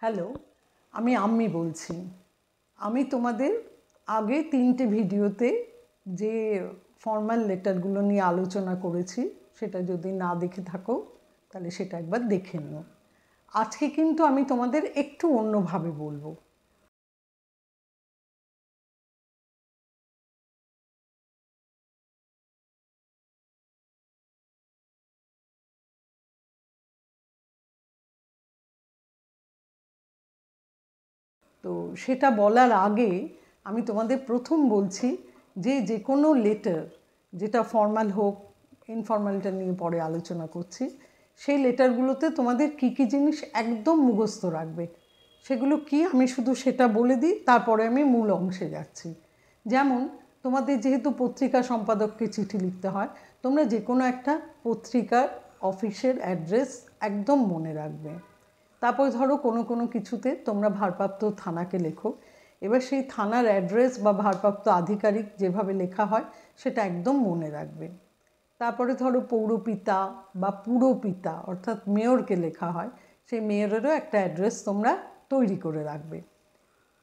Hello, আমি আম্মি বলছি। আমি তোমাদের আগে 3টে ভিডিওতে যে ফর্মাল লেটারগুলো নিয়ে আলোচনা করেছি সেটা যদি না দেখে থাকো তাহলে সেটা একবার দেখে নিও। আজকে কিন্তু আমি তোমাদের একটু অন্যভাবে বলবো। তো সেটা বলার আগে আমি তোমাদের প্রথম বলছি যে কোনো লেটার, যেটা ফর্মাল হোক ইনফর্মালটা নিয়ে পরে আলোচনা করছি, সেই লেটারগুলোতে তোমাদের কি কি জিনিস একদম মুখস্থ রাখবে সেগুলো কি আমি শুধু সেটা বলে দিই, তারপরে আমি মূল অংশে যাচ্ছি। যেমন তোমাদের যেহেতু পত্রিকা সম্পাদককে চিঠি লিখতে হয়, তোমরা যে কোনো একটা পত্রিকার অফিসের অ্যাড্রেস একদম মনে রাখবে। তারপর ধরো কোনো কিছুতে তোমরা ভারপ্রাপ্ত থানাকে লেখো, এবার সেই থানার অ্যাড্রেস বা ভারপ্রাপ্ত আধিকারিক যেভাবে লেখা হয় সেটা একদম মনে রাখবে। তারপরে ধরো পৌরপিতা বা পুরপিতা অর্থাৎ মেয়রকে লেখা হয়, সেই মেয়রেরও একটা অ্যাড্রেস তোমরা তৈরি করে রাখবে।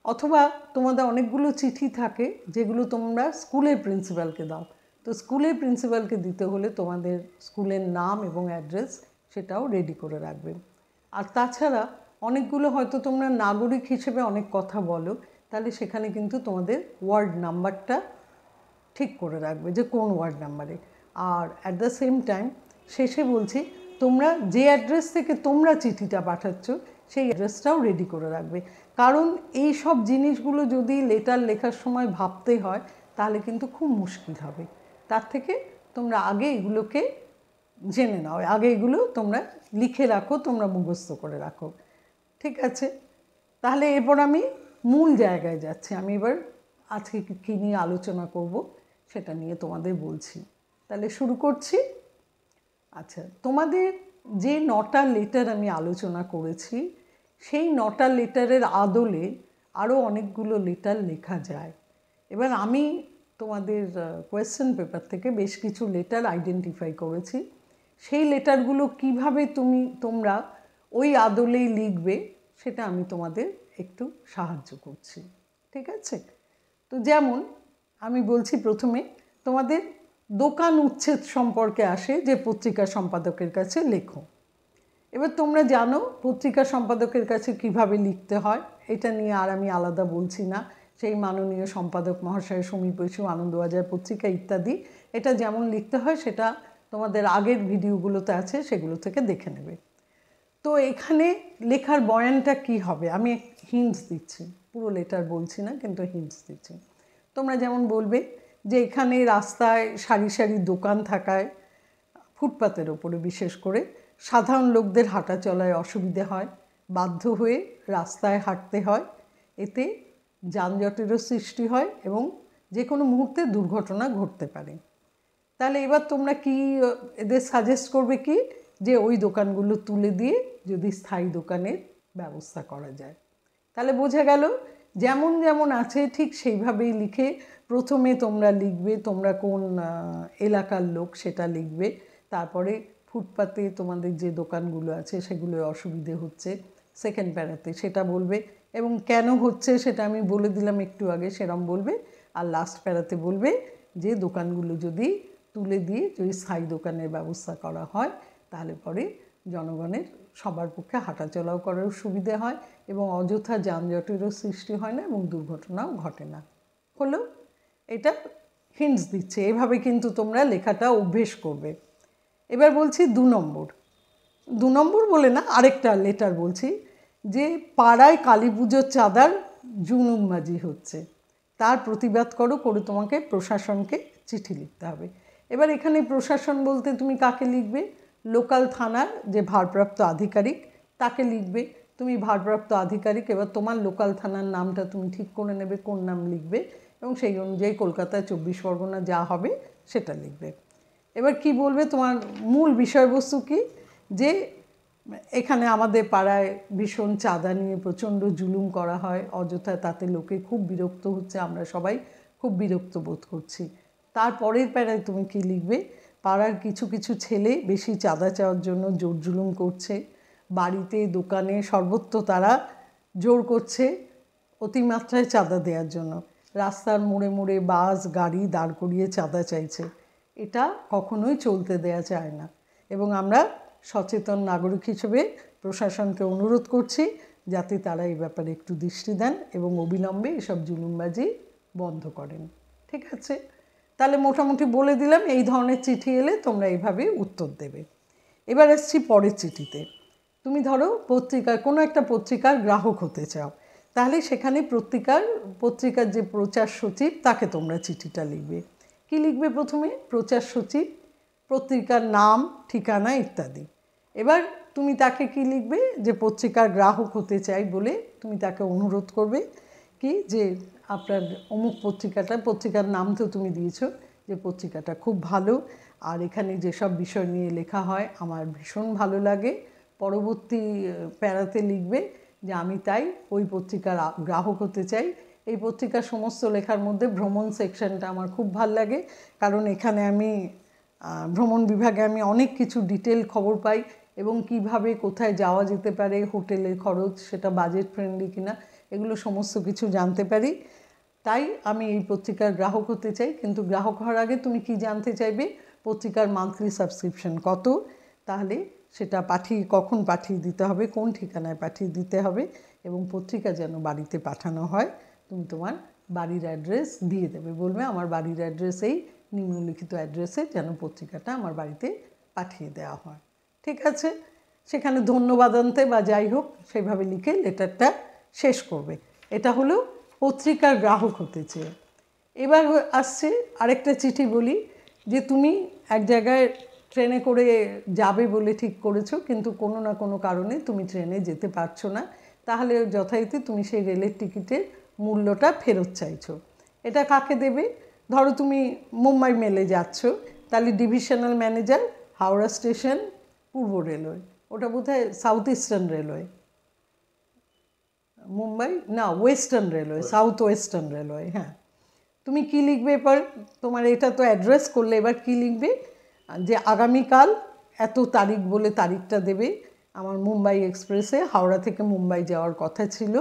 অথবা তোমাদের অনেকগুলো চিঠি থাকে যেগুলো তোমরা স্কুলের প্রিন্সিপালকে দাও, তো স্কুলের প্রিন্সিপালকে দিতে হলে তোমাদের স্কুলের নাম এবং অ্যাড্রেস সেটাও রেডি করে রাখবে। আর তাছাড়া অনেকগুলো হয়তো তোমরা নাগরিক হিসেবে অনেক কথা বলো, তাহলে সেখানে কিন্তু তোমাদের ওয়ার্ড নাম্বারটা ঠিক করে রাখবে যে কোন ওয়ার্ড নাম্বারে। আর অ্যাট দ্য সেম টাইম শেষে বলছি, তোমরা যে অ্যাড্রেস থেকে তোমরা চিঠিটা পাঠাচ্ছ সেই অ্যাড্রেসটাও রেডি করে রাখবে। কারণ এই সব জিনিসগুলো যদি লেটার লেখার সময় ভাবতে হয় তাহলে কিন্তু খুব মুশকিল হবে। তার থেকে তোমরা আগে এগুলোকে জেনে নাও, আগে এগুলো তোমরা লিখে রাখো, তোমরা মুখস্থ করে রাখো। ঠিক আছে, তাহলে এরপর আমি মূল জায়গায় যাচ্ছি। আমি এবার আজকে কী নিয়ে আলোচনা করব সেটা নিয়ে তোমাদের বলছি। তাহলে শুরু করছি। আচ্ছা, তোমাদের যে 9টা লেটার আমি আলোচনা করেছি সেই 9টা লেটারের আদলে আরও অনেকগুলো লেটার লেখা যায়। এবার আমি তোমাদের কোয়েশ্চেন পেপার থেকে বেশ কিছু লেটার আইডেন্টিফাই করেছি। সেই লেটারগুলো কিভাবে তোমরা ওই আদলেই লিখবে সেটা আমি তোমাদের একটু সাহায্য করছি। ঠিক আছে, তো যেমন আমি বলছি প্রথমে তোমাদের দোকান উচ্ছেদ সম্পর্কে আসে যে পত্রিকা সম্পাদকের কাছে লেখো। এবার তোমরা জানো পত্রিকা সম্পাদকের কাছে কিভাবে লিখতে হয়, এটা নিয়ে আর আমি আলাদা বলছি না। সেই মাননীয় সম্পাদক মহাশয়, সমীর বসু, আনন্দবাজার পত্রিকা ইত্যাদি, এটা যেমন লিখতে হয় সেটা তোমাদের আগের ভিডিওগুলোতে আছে, সেগুলো থেকে দেখে নেবে। তো এখানে লেখার বয়ানটা কি হবে আমি হিন্টস দিচ্ছি, পুরো লেটার বলছি না কিন্তু হিন্টস দিচ্ছি। তোমরা যেমন বলবে যে এখানে রাস্তায় সারি সারি দোকান থাকায় ফুটপাতের ওপরে বিশেষ করে সাধারণ লোকদের হাঁটা চলায় অসুবিধে হয়, বাধ্য হয়ে রাস্তায় হাঁটতে হয়, এতে যানজটেরও সৃষ্টি হয় এবং যে কোনো মুহূর্তে দুর্ঘটনা ঘটতে পারে। তাহলে এবার তোমরা কি এদের সাজেস্ট করবে কি যে ওই দোকানগুলো তুলে দিয়ে যদি স্থায়ী দোকানের ব্যবস্থা করা যায়। তাহলে বোঝা গেল যেমন যেমন আছে ঠিক সেইভাবেই লিখে প্রথমে তোমরা লিখবে তোমরা কোন এলাকার লোক সেটা লিখবে, তারপরে ফুটপাতে তোমাদের যে দোকানগুলো আছে সেগুলো অসুবিধে হচ্ছে সেকেন্ড প্যারাতে সেটা বলবে, এবং কেন হচ্ছে সেটা আমি বলে দিলাম একটু আগে সেরম বলবে। আর লাস্ট প্যারাতে বলবে যে দোকানগুলো যদি তুলে দিয়ে যদি স্থায়ী দোকানের ব্যবস্থা করা হয় তাহলে পরে জনগণের সবার পক্ষে হাঁটাচলাও করার সুবিধে হয় এবং অযথা যানজটেরও সৃষ্টি হয় না এবং দুর্ঘটনাও ঘটে না। হলো, এটা হিন্টস দিচ্ছে, এভাবে কিন্তু তোমরা লেখাটা অভ্যেস করবে। এবার বলছি 2 নম্বর বলে না, আরেকটা লেটার বলছি যে পাড়ায় কালী পুজোর চাঁদার জুলুমবাজি হচ্ছে, তার প্রতিবাদ করে তোমাকে প্রশাসনকে চিঠি লিখতে হবে। এবার এখানে প্রশাসন বলতে তুমি কাকে লিখবে, লোকাল থানার যে ভারপ্রাপ্ত আধিকারিক তাকে লিখবে। তুমি ভারপ্রাপ্ত আধিকারিক, এবার তোমার লোকাল থানার নামটা তুমি ঠিক করে নেবে কোন নাম লিখবে এবং সেই অনুযায়ী কলকাতায় 24 পরগনা যা হবে সেটা লিখবে। এবার কি বলবে, তোমার মূল বিষয়বস্তু কি, যে এখানে আমাদের পাড়ায় ভীষণ চাঁদা নিয়ে প্রচণ্ড জুলুম করা হয় অযথা, তাতে লোকে খুব বিরক্ত হচ্ছে, আমরা সবাই খুব বিরক্ত বোধ করছি। তারপরের প্যারায় তুমি কি লিখবে, পাড়ার কিছু কিছু ছেলে বেশি চাঁদা চাওয়ার জন্য জোর জুলুম করছে, বাড়িতে দোকানে সর্বত্র তারা জোর করছে অতিমাত্রায় চাঁদা দেওয়ার জন্য, রাস্তার মোড়ে মোড়ে বাস গাড়ি দাঁড় করিয়ে চাঁদা চাইছে। এটা কখনোই চলতে দেয়া যায় না এবং আমরা সচেতন নাগরিক হিসেবে প্রশাসনকে অনুরোধ করছি যাতে তারা এই ব্যাপারে একটু দৃষ্টি দেন এবং অবিলম্বে এসব জুলুমবাজি বন্ধ করেন। ঠিক আছে, তাহলে মোটামুটি বলে দিলাম এই ধরনের চিঠি এলে তোমরা এইভাবে উত্তর দেবে। এবার আসছি পরের চিঠিতে। তুমি ধরো কোনো একটা পত্রিকার গ্রাহক হতে চাও, তাহলে সেখানে পত্রিকার যে প্রচার সচিব তাকে তোমরা চিঠিটা লিখবে। কি লিখবে? প্রথমে প্রচার সচিব, পত্রিকার নাম, ঠিকানা ইত্যাদি। এবার তুমি তাকে কি লিখবে? যে পত্রিকার গ্রাহক হতে চাই বলে তুমি তাকে অনুরোধ করবে কি যে আপনার অমুক পত্রিকার নাম তো তুমি দিয়েছো, যে পত্রিকাটা খুব ভালো আর এখানে যেসব বিষয় নিয়ে লেখা হয় আমার ভীষণ ভালো লাগে। পরবর্তী প্যারাতে লিখবে যে আমি তাই ওই পত্রিকার গ্রাহক হতে চাই। এই পত্রিকার সমস্ত লেখার মধ্যে ভ্রমণ সেকশনটা আমার খুব ভালো লাগে, কারণ এখানে আমি ভ্রমণ বিভাগে আমি অনেক কিছু ডিটেল খবর পাই এবং কিভাবে কোথায় যাওয়া যেতে পারে, হোটেলের খরচ সেটা বাজেট ফ্রেন্ডলি কিনা এগুলো সমস্ত কিছু জানতে পারি। তাই আমি এই পত্রিকার গ্রাহক হতে চাই। কিন্তু গ্রাহক হওয়ার আগে তুমি কি জানতে চাইবে? পত্রিকার মান্থলি সাবস্ক্রিপশন কত, তাহলে সেটা কখন পাঠিয়ে দিতে হবে, কোন ঠিকানায় পাঠিয়ে দিতে হবে এবং পত্রিকা যেন বাড়িতে পাঠানো হয় তুমি তোমার বাড়ির অ্যাড্রেস দিয়ে দেবে। বলবে আমার বাড়ির অ্যাড্রেস এই নিম্নলিখিত অ্যাড্রেসে যেন পত্রিকাটা আমার বাড়িতে পাঠিয়ে দেওয়া হয়। ঠিক আছে, সেখানে ধন্যবাদ আনতে বা যাই হোক সেইভাবে লিখে লেটারটা শেষ করবে। এটা হলো পত্রিকার গ্রাহক হতে চেয়ে। এবার আসছে আরেকটা চিঠি বলি, যে তুমি এক জায়গায় ট্রেনে করে যাবে বলে ঠিক করেছো, কিন্তু কোনো না কোনো কারণে তুমি ট্রেনে যেতে পারছো না, তাহলে যথারীতি তুমি সেই রেলের টিকিটের মূল্যটা ফেরত চাইছো। এটা কাকে দেবে? ধরো তুমি মুম্বাই মেলে যাচ্ছ, তাহলে ডিভিশনাল ম্যানেজার, হাওড়া স্টেশন, পূর্ব রেলওয়ে, ওটা বোধহয় সাউথ ইস্টার্ন রেলওয়ে, মুম্বাই না western railway, south western railway. হ্যাঁ, তুমি কি লিখবে এবার? তোমার এটা তো অ্যাড্রেস করলে, এবার কি লিখবে? যে আগামীকাল এত তারিখ বলে তারিখটা দেবে, আমার মুম্বাই এক্সপ্রেসে হাওড়া থেকে মুম্বাই যাওয়ার কথা ছিল,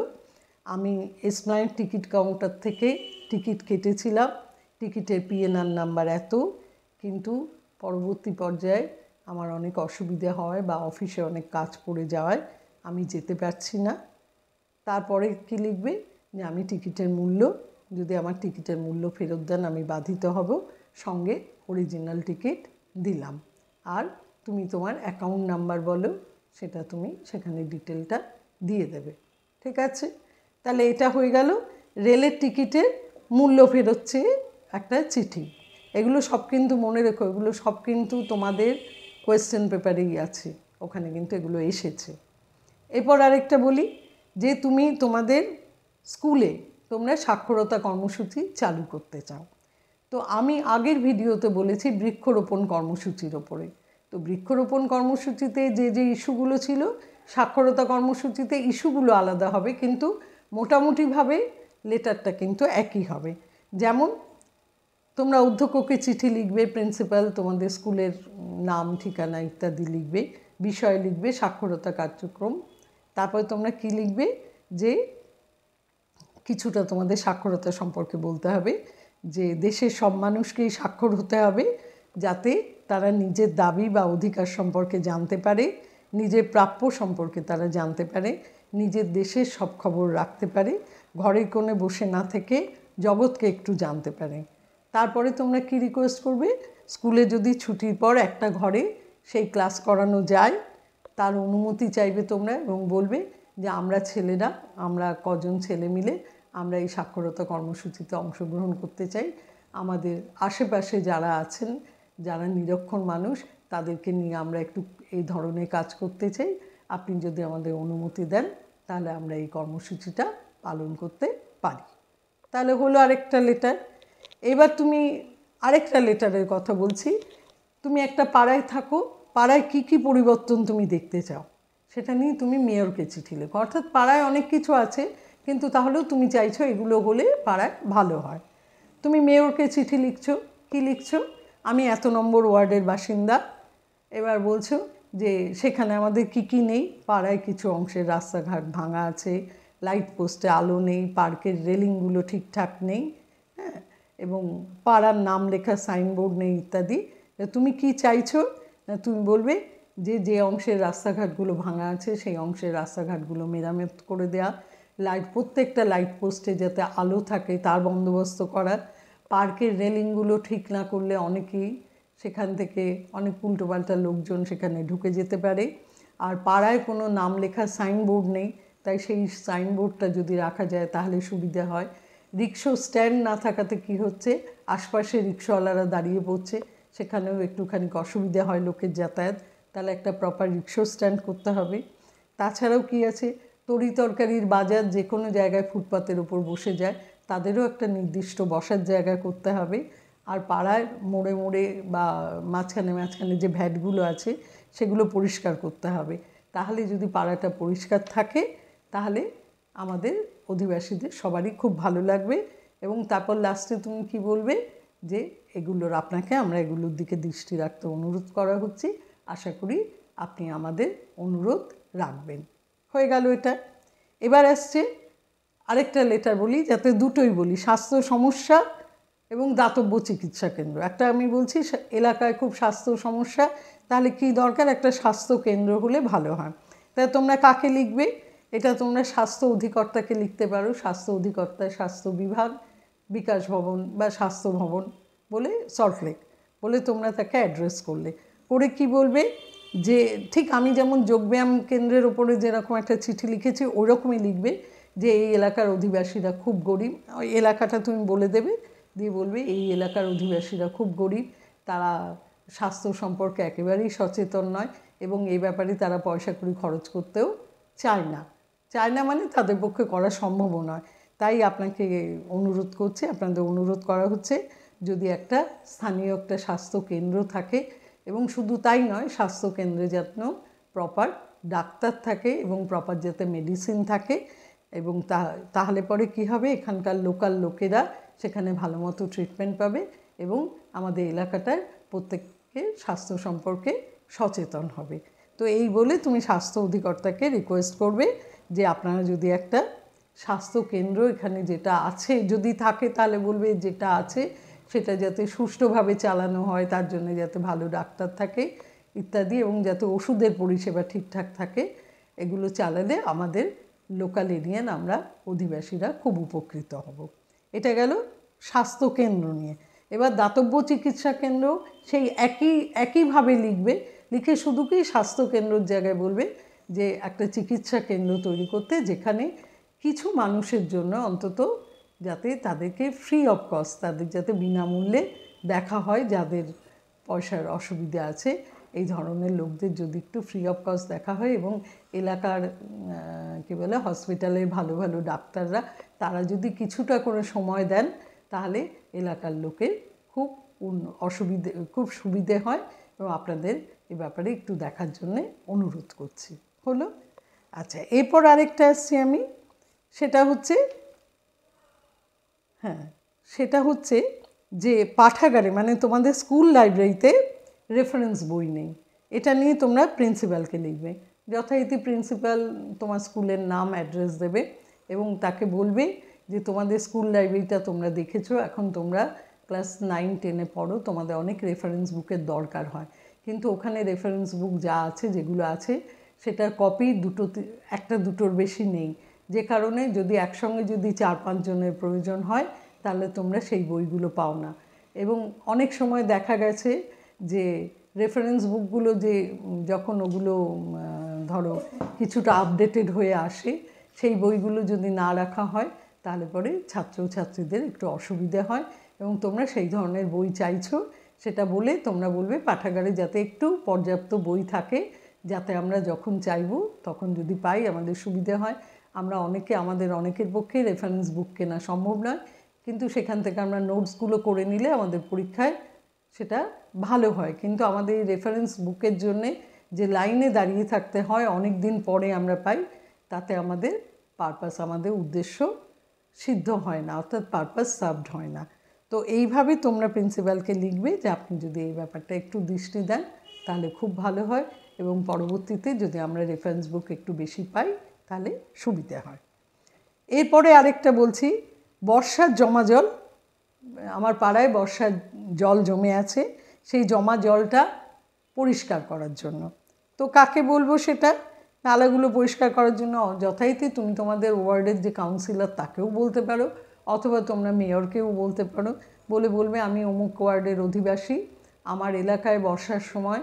আমি এসপ্ল্যানেড টিকিট কাউন্টার থেকে টিকিট কেটেছিলাম, টিকিটের পিএনআর নাম্বার এত, কিন্তু পরবর্তী পর্যায়ে আমার অনেক অসুবিধা হয় বা অফিসে অনেক কাজ পড়ে যাওয়ায় আমি যেতে পারছি না। তারপরে কি লিখবে? যে আমি টিকিটের মূল্য, যদি আমার টিকিটের মূল্য ফেরত দেন আমি বাধিত হব, সঙ্গে অরিজিনাল টিকিট দিলাম। আর তুমি তোমার অ্যাকাউন্ট নাম্বার বলো, সেটা তুমি সেখানে ডিটেলটা দিয়ে দেবে। ঠিক আছে, তাহলে এটা হয়ে গেল রেলের টিকিটের মূল্য ফেরত চেয়ে একটা চিঠি। এগুলো সব কিন্তু মনে রেখো, এগুলো সব কিন্তু তোমাদের কোয়েশ্চেন পেপারেই আছে, ওখানে কিন্তু এগুলো এসেছে। এরপর আরেকটা বলি, যে তুমি তোমাদের স্কুলে তোমরা সাক্ষরতা কর্মসূচি চালু করতে চাও। তো আমি আগের ভিডিওতে বলেছি বৃক্ষরোপণ কর্মসূচির ওপরে। তো বৃক্ষরোপণ কর্মসূচিতে যে যে ইস্যুগুলো ছিল, সাক্ষরতা কর্মসূচিতে ইস্যুগুলো আলাদা হবে, কিন্তু মোটামুটিভাবে লেটারটা কিন্তু একই হবে। যেমন তোমরা অধ্যক্ষকে চিঠি লিখবে, প্রিন্সিপাল, তোমাদের স্কুলের নাম ঠিকানা ইত্যাদি লিখবে, বিষয় লিখবে সাক্ষরতা কার্যক্রম। তারপরে তোমরা কি লিখবে? যে কিছুটা তোমাদের সাক্ষরতা সম্পর্কে বলতে হবে, যে দেশের সব মানুষকেই সাক্ষর হতে হবে যাতে তারা নিজের দাবি বা অধিকার সম্পর্কে জানতে পারে, নিজের প্রাপ্য সম্পর্কে তারা জানতে পারে, নিজের দেশের সব খবর রাখতে পারে, ঘরের কোণে বসে না থেকে জগৎকে একটু জানতে পারে। তারপরে তোমরা কি রিকোয়েস্ট করবে? স্কুলে যদি ছুটির পর একটা ঘরে সেই ক্লাস করানো যায় তার অনুমতি চাইবে তোমরা, এবং বলবে যে আমরা কজন ছেলে মিলে আমরা এই সাক্ষরতা কর্মসূচিতে অংশগ্রহণ করতে চাই, আমাদের আশেপাশে যারা আছেন, যারা নিরক্ষর মানুষ, তাদেরকে নিয়ে আমরা একটু এই ধরনের কাজ করতে চাই, আপনি যদি আমাদের অনুমতি দেন তাহলে আমরা এই কর্মসূচিটা পালন করতে পারি। তাহলে হলো আরেকটা লেটার। এবার তুমি আরেকটা লেটারের কথা বলছি। তুমি একটা পাড়ায় থাকো, পাড়ায় কি কি পরিবর্তন তুমি দেখতে চাও সেটা নিয়ে তুমি মেয়রকে চিঠি লেখো। অর্থাৎ পাড়ায় অনেক কিছু আছে, কিন্তু তাহলেও তুমি চাইছো এগুলো হলে পাড়ায় ভালো হয়। তুমি মেয়রকে চিঠি লিখছো, কি লিখছো? আমি এত নম্বর ওয়ার্ডের বাসিন্দা। এবার বলছো যে সেখানে আমাদের কি কি নেই, পাড়ায় কিছু অংশের রাস্তাঘাট ভাঙা আছে, লাইট পোস্টে আলো নেই, পার্কের রেলিংগুলো ঠিকঠাক নেই, হ্যাঁ, এবং পাড়ার নাম লেখা সাইনবোর্ড নেই ইত্যাদি। তুমি কি চাইছো? না তুমি বলবে যে যে অংশের রাস্তাঘাটগুলো ভাঙা আছে সেই অংশের রাস্তাঘাটগুলো মেরামত করে দেওয়া, প্রত্যেকটা লাইট পোস্টে যাতে আলো থাকে তার বন্দোবস্ত করা, পার্কের রেলিংগুলো ঠিক না করলে অনেকেই সেখান থেকে অনেক উল্টোপাল্টা লোকজন সেখানে ঢুকে যেতে পারে। আর পাড়ায় কোনো নাম লেখা সাইনবোর্ড নেই, তাই সেই সাইনবোর্ডটা যদি রাখা যায় তাহলে সুবিধা হয়। রিক্সা স্ট্যান্ড না থাকাতে কি হচ্ছে, আশপাশে রিক্সাওয়ালারা দাঁড়িয়ে পড়ছে, সেখানেও একটুখানি অসুবিধা হয় লোকের যাতায়াত, তাহলে একটা প্রপার রিক্সা স্ট্যান্ড করতে হবে। তাছাড়াও কি আছে, তরি তরকারির বাজার যে কোনো জায়গায় ফুটপাতের উপর বসে যায়, তাদেরও একটা নির্দিষ্ট বসার জায়গা করতে হবে। আর পাড়ায় মোড়ে মোড়ে বা মাঝখানে মাঝখানে যে ভ্যাটগুলো আছে সেগুলো পরিষ্কার করতে হবে। তাহলে যদি পাড়াটা পরিষ্কার থাকে তাহলে আমাদের অধিবাসীদের সবারই খুব ভালো লাগবে। এবং তারপর লাস্টে তুমি কি বলবে যে আপনাকে আমরা এগুলোর দিকে দৃষ্টি রাখতে অনুরোধ করা হচ্ছে, আশা করি আপনি আমাদের অনুরোধ রাখবেন। হয়ে গেল এটা। এবার আসছে আরেকটা লেটার বলি, যাতে দুটোই বলি, স্বাস্থ্য সমস্যা এবং দাতব্য চিকিৎসা কেন্দ্র। একটা আমি বলছি এলাকায় খুব স্বাস্থ্য সমস্যা, তাহলে কি দরকার, একটা স্বাস্থ্য কেন্দ্র হলে ভালো হয়। তাই তোমরা কাকে লিখবে, এটা তোমরা স্বাস্থ্য অধিকর্তাকে লিখতে পারো। স্বাস্থ্য অধিকর্তা, স্বাস্থ্য বিভাগ, বিকাশ ভবন বা স্বাস্থ্য ভবন বলে সল্টলেক বলে তোমরা তাকে অ্যাড্রেস করে কি বলবে যে ঠিক আমি যেমন যোগব্যায়াম কেন্দ্রের ওপরে যেরকম একটা চিঠি লিখেছি ওরকমই লিখবে যে এই এলাকার অধিবাসীরা খুব গরিব। ওই এলাকাটা তুমি বলে দেবে, দিয়ে বলবে এই এলাকার অধিবাসীরা খুব গরিব, তারা স্বাস্থ্য সম্পর্কে একেবারেই সচেতন নয় এবং এই ব্যাপারে তারা পয়সা কড়ি খরচ করতেও চায় না মানে তাদের পক্ষে করা সম্ভবও নয়। তাই আপনাকে অনুরোধ করছি, আপনাদের অনুরোধ করা হচ্ছে যদি একটা স্থানীয় একটা স্বাস্থ্য কেন্দ্র থাকে, এবং শুধু তাই নয়, স্বাস্থ্য কেন্দ্রে যেন প্রপার ডাক্তার থাকে এবং প্রপার যাতে মেডিসিন থাকে, এবং তাহলে পরে কি হবে, এখানকার লোকাল লোকেরা সেখানে ভালো মতো ট্রিটমেন্ট পাবে এবং আমাদের এলাকাটার প্রত্যেককে স্বাস্থ্য সম্পর্কে সচেতন হবে। তো এই বলে তুমি স্বাস্থ্য অধিকর্তাকে রিকোয়েস্ট করবে যে আপনারা যদি একটা স্বাস্থ্য কেন্দ্র এখানে যেটা আছে যদি থাকে, তাহলে বলবে যেটা আছে সেটা যাতে সুষ্ঠুভাবে চালানো হয়, তার জন্য যাতে ভালো ডাক্তার থাকে ইত্যাদি, এবং যাতে ওষুধের পরিষেবা ঠিকঠাক থাকে, এগুলো চালালে আমাদের লোকাল এরিয়ান আমরা অধিবাসীরা খুব উপকৃত হব। এটা গেল স্বাস্থ্য কেন্দ্র নিয়ে। এবার দাতব্য চিকিৎসা কেন্দ্র সেই একইভাবে লিখবে, লিখে শুধু কি স্বাস্থ্য কেন্দ্রের জায়গায় বলবে যে একটা চিকিৎসা কেন্দ্র তৈরি করতে, যেখানে কিছু মানুষের জন্য অন্তত যাতে তাদেরকে ফ্রি অফ কস্ট, তাদের যাতে বিনামূল্যে দেখা হয়, যাদের পয়সার অসুবিধা আছে এই ধরনের লোকদের যদি একটু ফ্রি অফ কস্ট দেখা হয়, এবং এলাকার কী বলে হসপিটালের ভালো ভালো ডাক্তাররা তারা যদি কিছুটা করে সময় দেন, তাহলে এলাকার লোকের খুব সুবিধে হয়, এবং আপনাদের এ ব্যাপারে একটু দেখার জন্যে অনুরোধ করছি। হলো? আচ্ছা, এরপর আরেকটা আসছি আমি, সেটা হচ্ছে যে পাঠাগারে মানে তোমাদের স্কুল লাইব্রেরিতে রেফারেন্স বই নেই। এটা নিয়ে তোমরা প্রিন্সিপালকে লিখবে। যথারীতি প্রিন্সিপাল তোমার স্কুলের নাম অ্যাড্রেস দেবে এবং তাকে বলবে যে তোমাদের স্কুল লাইব্রেরিটা তোমরা দেখেছো, এখন তোমরা ক্লাস 9-10-এ পড়ো, তোমাদের অনেক রেফারেন্স বুকের দরকার হয়, কিন্তু ওখানে রেফারেন্স বুক যা আছে যেগুলো আছে সেটার কপি একটা দুটোর বেশি নেই, যে কারণে যদি একসঙ্গে যদি 4-5 জনের প্রয়োজন হয় তাহলে তোমরা সেই বইগুলো পাও না। এবং অনেক সময় দেখা গেছে যে রেফারেন্স বুকগুলো যে যখন ওগুলো ধরো কিছুটা আপডেটেড হয়ে আসে, সেই বইগুলো যদি না রাখা হয় তাহলে পরে ছাত্রছাত্রীদের একটু অসুবিধা হয়, এবং তোমরা সেই ধরনের বই চাইছো সেটা বলে তোমরা বলবে পাঠাগারে যাতে একটু পর্যাপ্ত বই থাকে, যাতে আমরা যখন চাইব তখন যদি পাই আমাদের সুবিধা হয়। আমাদের অনেকের পক্ষে রেফারেন্স বুক কেনা সম্ভব নয়, কিন্তু সেখান থেকে আমরা নোটসগুলো করে নিলে আমাদের পরীক্ষায় সেটা ভালো হয়। কিন্তু আমাদের এই রেফারেন্স বুকের জন্যে যে লাইনে দাঁড়িয়ে থাকতে হয়, অনেক দিন পরে আমরা পাই, তাতে আমাদের উদ্দেশ্য সিদ্ধ হয় না, অর্থাৎ পারপাস সার্ভড হয় না। তো এইভাবে তোমরা প্রিন্সিপালকে লিখবে যে আপনি যদি এই ব্যাপারটা একটু দৃষ্টি দেন তাহলে খুব ভালো হয়, এবং পরবর্তীতে যদি আমরা রেফারেন্স বুক একটু বেশি পাই তাহলে সুবিধা হয়। এরপরে আরেকটা বলছি, বর্ষার জমা জল। আমার পাড়ায় বর্ষার জল জমে আছে, সেই জমা জলটা পরিষ্কার করার জন্য। তো কাকে বলবো সেটা? নালাগুলো পরিষ্কার করার জন্য যথারীতি তুমি তোমাদের ওয়ার্ডের যে কাউন্সিলর তাকেও বলতে পারো, অথবা তোমরা মেয়রকেও বলতে পারো। বলবে আমি অমুক ওয়ার্ডের অধিবাসী, আমার এলাকায় বর্ষার সময়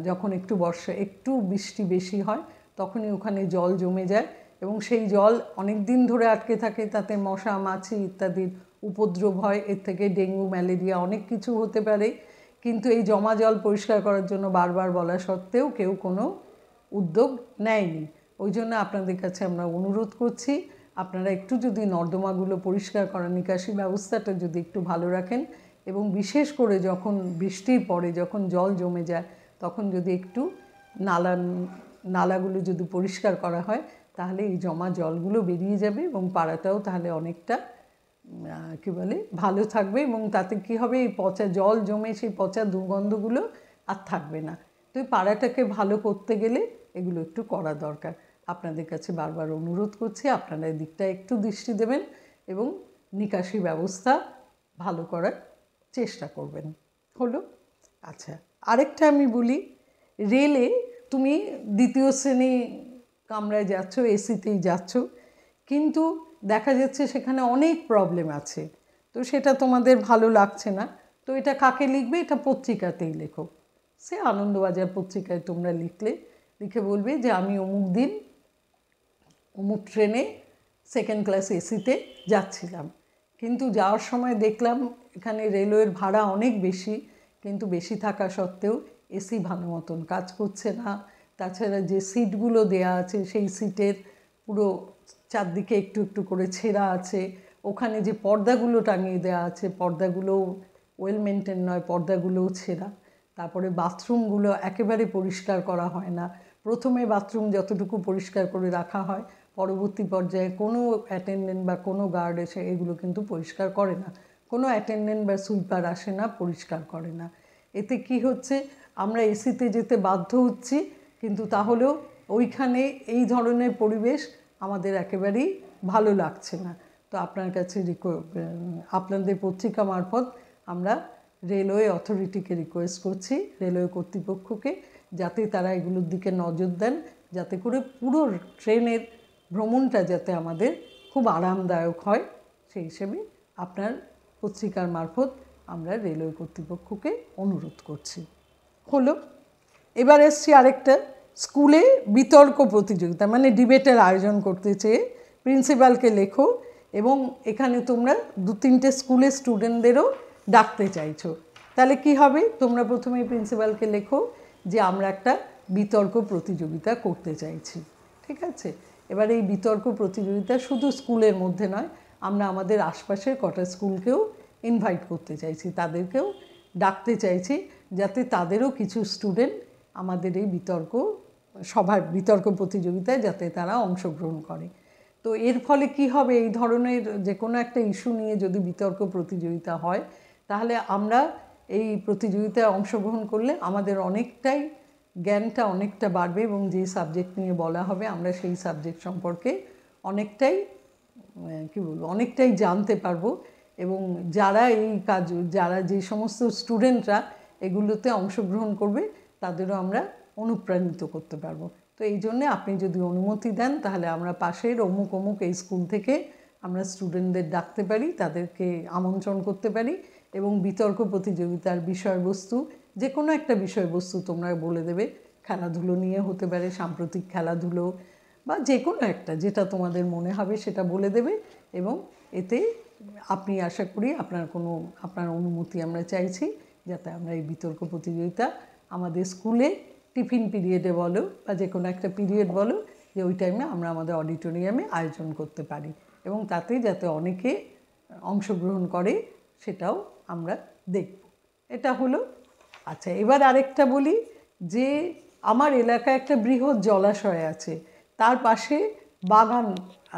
যখন একটু বৃষ্টি বেশি হয় তখনই ওখানে জল জমে যায় এবং সেই জল অনেক দিন ধরে আটকে থাকে, তাতে মশা মাছি ইত্যাদির উপদ্রব হয়, এর থেকে ডেঙ্গু ম্যালেরিয়া অনেক কিছু হতে পারে। কিন্তু এই জমা জল পরিষ্কার করার জন্য বারবার বলা সত্ত্বেও কেউ কোনো উদ্যোগ নেয়নি। ওই জন্য আপনাদের কাছে আমরা অনুরোধ করছি, আপনারা একটু যদি নর্দমাগুলো পরিষ্কার করার নিকাশি ব্যবস্থাটা যদি একটু ভালো রাখেন, এবং বিশেষ করে যখন বৃষ্টির পরে যখন জল জমে যায় তখন যদি একটু নালাগুলো যদি পরিষ্কার করা হয়, তাহলে এই জমা জলগুলো বেরিয়ে যাবে এবং পাড়াটাও তাহলে অনেকটা কী বলে ভালো থাকবে, এবং তাতে কী হবে, এই পচা জল জমে সেই পচা দুর্গন্ধগুলো আর থাকবে না। তো এই পাড়াটাকে ভালো করতে গেলে এগুলো একটু করা দরকার। আপনাদের কাছে বারবার অনুরোধ করছি, আপনারা এই দিকটা একটু দৃষ্টি দেবেন এবং নিকাশি ব্যবস্থা ভালো করার চেষ্টা করবেন। হলো? আচ্ছা, আরেকটা আমি বলি, রেলে তুমি 2য় শ্রেণী কামরায় যাচ্ছ, এসিতেই যাচ্ছ, কিন্তু দেখা যাচ্ছে সেখানে অনেক প্রবলেম আছে, তো সেটা তোমাদের ভালো লাগছে না। তো এটা কাকে লিখবে? এটা পত্রিকাতেই লেখো। সে আনন্দবাজার পত্রিকায় তোমরা লিখে বলবে যে আমি অমুক দিন অমুক ট্রেনে 2nd ক্লাস এসিতে যাচ্ছিলাম, কিন্তু যাওয়ার সময় দেখলাম এখানে রেলওয়ের ভাড়া অনেক বেশি, কিন্তু বেশি থাকা সত্ত্বেও এসি ভালো মতন কাজ করছে না। তাছাড়া যে সিটগুলো দেয়া আছে সেই সিটের পুরো চারদিকে একটু একটু করে ছেঁড়া আছে, ওখানে যে পর্দাগুলো টাঙিয়ে দেওয়া আছে পর্দাগুলোও ওয়েল মেনটেন নয়, পর্দাগুলোও ছেঁড়া। তারপরে বাথরুমগুলো একেবারে পরিষ্কার করা হয় না। প্রথমে বাথরুম যতটুকু পরিষ্কার করে রাখা হয়, পরবর্তী পর্যায়ে কোনো অ্যাটেন্ডেন্ট বা কোনো গার্ড এসে এগুলো কিন্তু পরিষ্কার করে না, কোনো অ্যাটেন্ডেন্ট বা সুইপার আসে না, পরিষ্কার করে না। এতে কি হচ্ছে, আমরা এসিতে যেতে বাধ্য হচ্ছি, কিন্তু তাহলেও ওইখানে এই ধরনের পরিবেশ আমাদের একেবারেই ভালো লাগছে না। তো আপনার কাছে আপনাদের পত্রিকা মারফত আমরা রেলওয়ে অথরিটিকে রিকোয়েস্ট করছি, রেলওয়ে কর্তৃপক্ষকে, যাতে তারা এগুলোর দিকে নজর দেন, যাতে করে পুরো ট্রেনের ভ্রমণটা যাতে আমাদের খুব আরামদায়ক হয়, সেই হিসেবে আপনার পত্রিকার মারফত আমরা রেলওয়ে কর্তৃপক্ষকে অনুরোধ করছি। হলো? এবার এসছি আরেকটা, স্কুলে বিতর্ক প্রতিযোগিতা মানে ডিবেটের আয়োজন করতে চেয়ে প্রিন্সিপালকে লেখো, এবং এখানে তোমরা 2-3টে স্কুলের স্টুডেন্টদেরও ডাকতে চাইছো। তাহলে কি হবে, তোমরা প্রথমে প্রিন্সিপালকে লেখো যে আমরা একটা বিতর্ক প্রতিযোগিতা করতে চাইছি, ঠিক আছে? এবার এই বিতর্ক প্রতিযোগিতা শুধু স্কুলের মধ্যে নয়, আমরা আমাদের আশপাশের কটা স্কুলকেও ইনভাইট করতে চাইছি, তাদেরকেও ডাকতে চাইছি, যাতে তাদেরও কিছু স্টুডেন্ট আমাদের এই বিতর্ক প্রতিযোগিতায় যাতে তারা অংশগ্রহণ করে। তো এর ফলে কি হবে, এই ধরনের যে কোনো একটা ইস্যু নিয়ে যদি বিতর্ক প্রতিযোগিতা হয়, তাহলে আমরা এই প্রতিযোগিতায় অংশগ্রহণ করলে আমাদের অনেকটাই জ্ঞানটা অনেকটা বাড়বে, এবং যে সাবজেক্ট নিয়ে বলা হবে আমরা সেই সাবজেক্ট সম্পর্কে অনেকটাই জানতে পারবো, এবং যারা যে সমস্ত স্টুডেন্টরা এগুলোতে অংশগ্রহণ করবে তাদেরও আমরা অনুপ্রাণিত করতে পারবো। তো এই জন্যে আপনি যদি অনুমতি দেন, তাহলে আমরা পাশের অমুক এই স্কুল থেকে আমরা স্টুডেন্টদের ডাকতে পারি, তাদেরকে আমন্ত্রণ করতে পারি, এবং বিতর্ক প্রতিযোগিতার বিষয়বস্তু যে কোনো একটা বিষয়বস্তু তোমরা বলে দেবে, খেলাধুলো নিয়ে হতে পারে, সাম্প্রতিক খেলাধুলো বা যে কোনো একটা, যেটা তোমাদের মনে হবে সেটা বলে দেবে, এবং এতে আপনি আশা করি আপনার অনুমতি আমরা চাইছি, যাতে আমরা এই বিতর্ক প্রতিযোগিতা আমাদের স্কুলে টিফিন পিরিয়ডে বলো বা যে কোনো একটা পিরিয়ড বলো, যে ওই টাইমে আমরা আমাদের অডিটোরিয়ামে আয়োজন করতে পারি, এবং তাতে যাতে অনেকে অংশগ্রহণ করে সেটাও আমরা দেখব। এটা হলো। আচ্ছা, এবার আরেকটা বলি, যে আমার এলাকায় একটা বৃহৎ জলাশয় আছে, তার পাশে বাগান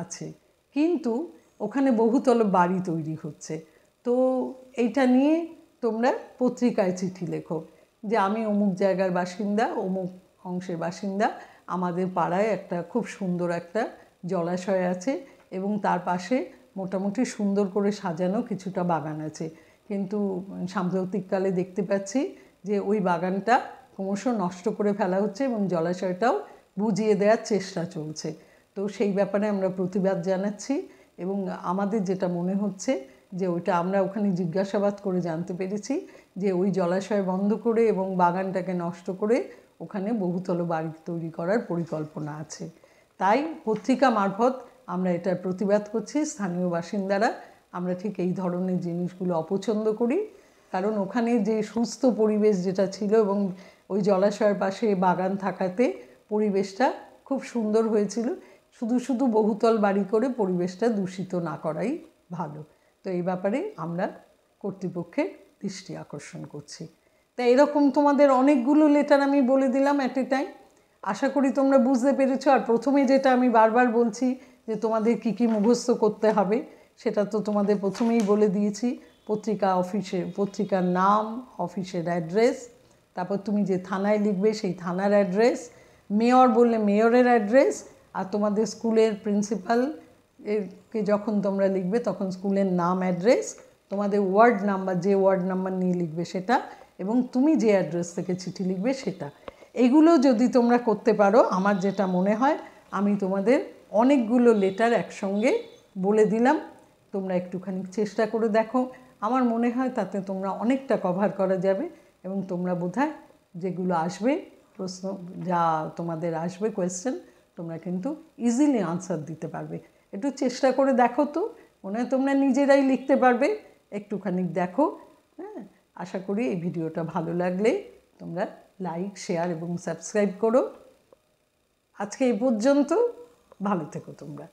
আছে, কিন্তু ওখানে বহুতল বাড়ি তৈরি হচ্ছে। তো এইটা নিয়ে তোমরা পত্রিকায় চিঠি লেখো যে আমি অমুক জায়গার বাসিন্দা, অমুক অংশের বাসিন্দা, আমাদের পাড়ায় একটা খুব সুন্দর একটা জলাশয় আছে, এবং তার পাশে মোটামুটি সুন্দর করে সাজানো কিছুটা বাগান আছে। কিন্তু সাম্প্রতিককালে দেখতে পাচ্ছি যে ওই বাগানটা ক্রমশ নষ্ট করে ফেলা হচ্ছে এবং জলাশয়টাও বুঝিয়ে দেওয়ার চেষ্টা চলছে। তো সেই ব্যাপারে আমরা প্রতিবাদ জানাচ্ছি এবং আমাদের যেটা মনে হচ্ছে যে ওইটা আমরা ওখানে জিজ্ঞাসাবাদ করে জানতে পেরেছি যে ওই জলাশয় বন্ধ করে এবং বাগানটাকে নষ্ট করে ওখানে বহুতল বাড়ি তৈরি করার পরিকল্পনা আছে। তাই পত্রিকা মারফত আমরা এটার প্রতিবাদ করছি। স্থানীয় বাসিন্দারা আমরা ঠিক এই ধরনের জিনিসগুলো অপছন্দ করি, কারণ ওখানে যে সুস্থ পরিবেশ যেটা ছিল এবং ওই জলাশয়ের পাশে বাগান থাকাতে পরিবেশটা খুব সুন্দর হয়েছিল। শুধু শুধু বহুতল বাড়ি করে পরিবেশটা দূষিত না করাই ভালো। তো এই ব্যাপারে আমরা কর্তৃপক্ষের দৃষ্টি আকর্ষণ করছি। তাই এরকম তোমাদের অনেকগুলো লেটার আমি বলে দিলাম অ্যাট এ টাইম। আশা করি তোমরা বুঝতে পেরেছো। আর প্রথমে যেটা আমি বারবার বলছি যে তোমাদের কী কী মুখস্থ করতে হবে সেটা তো তোমাদের প্রথমেই বলে দিয়েছি। পত্রিকার নাম, অফিসের অ্যাড্রেস, তারপর তুমি যে থানায় লিখবে সেই থানার অ্যাড্রেস, মেয়র বললে মেয়রের অ্যাড্রেস, আর তোমাদের স্কুলের প্রিন্সিপাল কে যখন তোমরা লিখবে তখন স্কুলের নাম, অ্যাড্রেস, তোমাদের ওয়ার্ড নাম্বার, যে ওয়ার্ড নাম্বার নিয়ে লিখবে সেটা, এবং তুমি যে অ্যাড্রেস থেকে চিঠি লিখবে সেটা। এগুলো যদি তোমরা করতে পারো, আমার যেটা মনে হয়, আমি তোমাদের অনেকগুলো লেটার একসঙ্গে বলে দিলাম। তোমরা একটুখানি চেষ্টা করে দেখো। আমার মনে হয় তাতে তোমরা অনেকটা কভার করা যাবে এবং তোমরা বোধহয় যেগুলো আসবে প্রশ্ন, যা তোমাদের আসবে কোয়েশ্চেন, তোমরা কিন্তু ইজিলি আনসার দিতে পারবে। একটু চেষ্টা করে দেখো তো, মনে হয় তোমরা নিজেরাই লিখতে পারবে। একটুখানি দেখো। হ্যাঁ, আশা করি এই ভিডিওটা ভালো লাগলে তোমরা লাইক, শেয়ার এবং সাবস্ক্রাইব করো। আজকে এই পর্যন্ত। ভালো থেকো তোমরা।